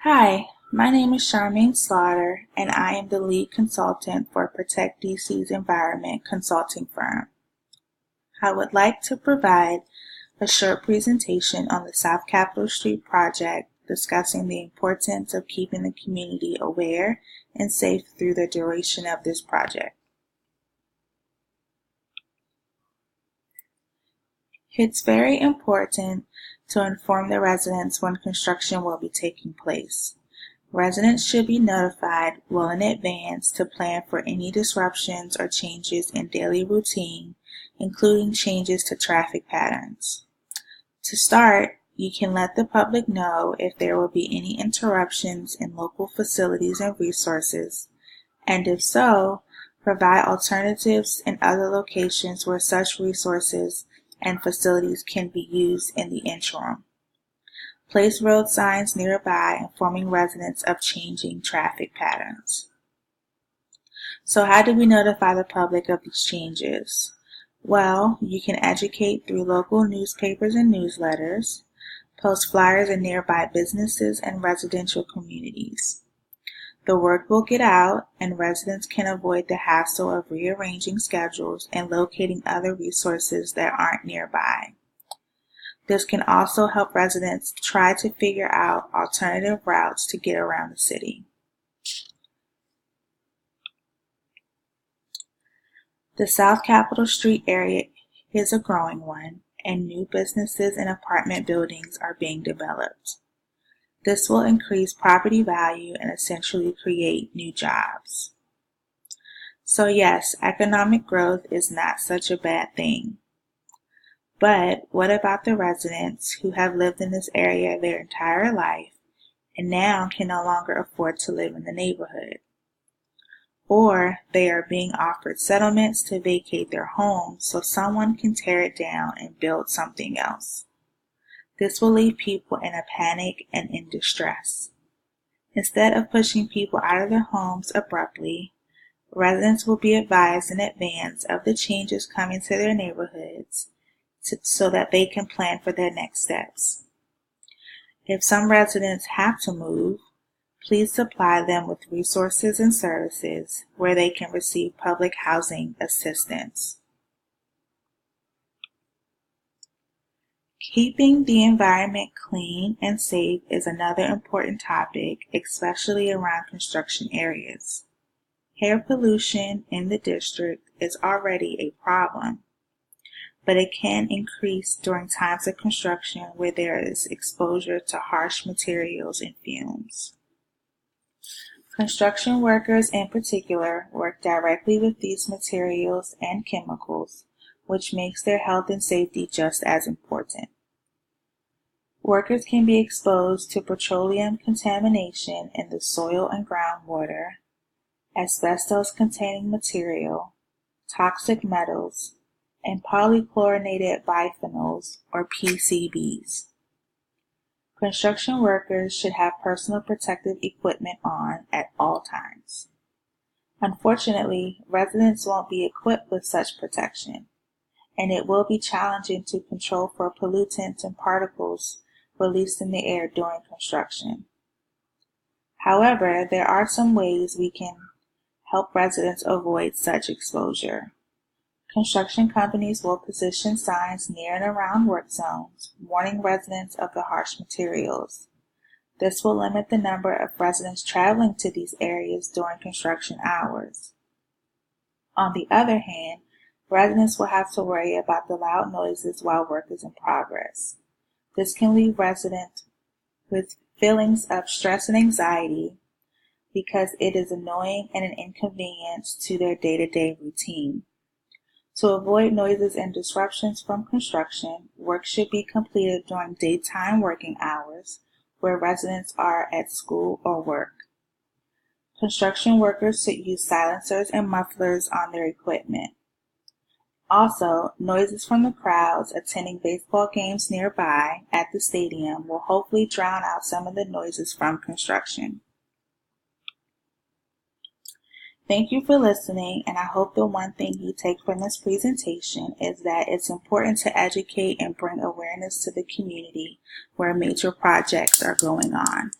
Hi, my name is Charmaine Slaughter, and I am the lead consultant for Protect DC's environment consulting firm. I would like to provide a short presentation on the South Capitol Street project discussing the importance of keeping the community aware and safe through the duration of this project. It's very important to inform the residents when construction will be taking place. Residents should be notified well in advance to plan for any disruptions or changes in daily routine, including changes to traffic patterns. To start, you can let the public know if there will be any interruptions in local facilities and resources, and if so, provide alternatives in other locations where such resources and facilities can be used in the interim. Place road signs nearby informing residents of changing traffic patterns. So how do we notify the public of these changes? Well, you can educate through local newspapers and newsletters, post flyers in nearby businesses and residential communities. The word will get out, and residents can avoid the hassle of rearranging schedules and locating other resources that aren't nearby. This can also help residents try to figure out alternative routes to get around the city. The South Capitol Street area is a growing one, and new businesses and apartment buildings are being developed. This will increase property value and essentially create new jobs. So yes, economic growth is not such a bad thing. But what about the residents who have lived in this area their entire life and now can no longer afford to live in the neighborhood? Or they are being offered settlements to vacate their homes so someone can tear it down and build something else. This will leave people in a panic and in distress. Instead of pushing people out of their homes abruptly, residents will be advised in advance of the changes coming to their neighborhoods so that they can plan for their next steps. If some residents have to move, please supply them with resources and services where they can receive public housing assistance. Keeping the environment clean and safe is another important topic, especially around construction areas. Air pollution in the district is already a problem, but it can increase during times of construction where there is exposure to harsh materials and fumes. Construction workers in particular work directly with these materials and chemicals, which makes their health and safety just as important. Workers can be exposed to petroleum contamination in the soil and groundwater, asbestos-containing material, toxic metals, and polychlorinated biphenyls, or PCBs. Construction workers should have personal protective equipment on at all times. Unfortunately, residents won't be equipped with such protection, and it will be challenging to control for pollutants and particles released in the air during construction. However, there are some ways we can help residents avoid such exposure. Construction companies will position signs near and around work zones, warning residents of the harsh materials. This will limit the number of residents traveling to these areas during construction hours. On the other hand, residents will have to worry about the loud noises while work is in progress. This can leave residents with feelings of stress and anxiety because it is annoying and an inconvenience to their day-to-day routine. To avoid noises and disruptions from construction, work should be completed during daytime working hours where residents are at school or work. Construction workers should use silencers and mufflers on their equipment. Also, noises from the crowds attending baseball games nearby at the stadium will hopefully drown out some of the noises from construction. Thank you for listening, and I hope the one thing you take from this presentation is that it's important to educate and bring awareness to the community where major projects are going on.